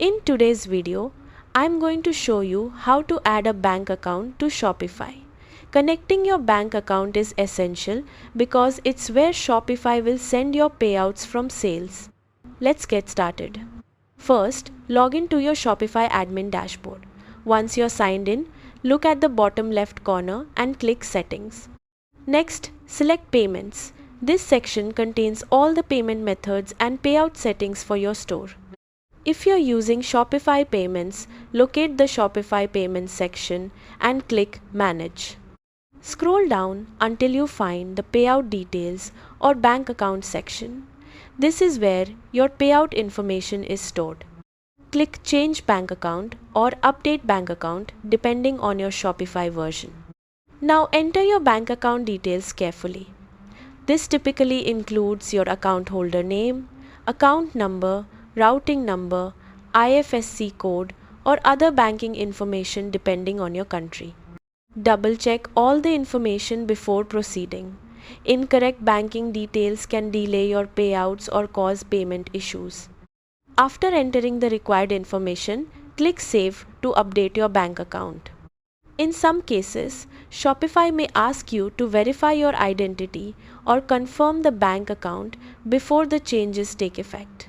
In today's video, I'm going to show you how to add a bank account to Shopify. Connecting your bank account is essential because it's where Shopify will send your payouts from sales. Let's get started. First, log in to your Shopify admin dashboard. Once you're signed in, look at the bottom left corner and click Settings. Next, select Payments. This section contains all the payment methods and payout settings for your store. If you're using Shopify Payments, locate the Shopify Payments section and click Manage. Scroll down until you find the Payout Details or Bank Account section. This is where your payout information is stored. Click Change Bank Account or Update Bank Account depending on your Shopify version. Now enter your bank account details carefully. This typically includes your account holder name, account number, routing number, IFSC code, or other banking information depending on your country. Double check all the information before proceeding. Incorrect banking details can delay your payouts or cause payment issues. After entering the required information, click Save to update your bank account. In some cases, Shopify may ask you to verify your identity or confirm the bank account before the changes take effect.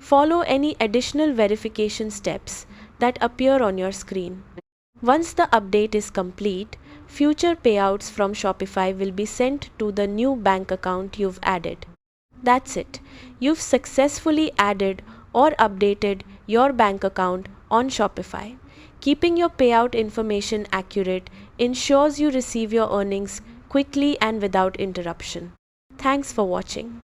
Follow any additional verification steps that appear on your screen. Once the update is complete, future payouts from Shopify will be sent to the new bank account you've added. That's it. You've successfully added or updated your bank account on Shopify. Keeping your payout information accurate ensures you receive your earnings quickly and without interruption. Thanks for watching.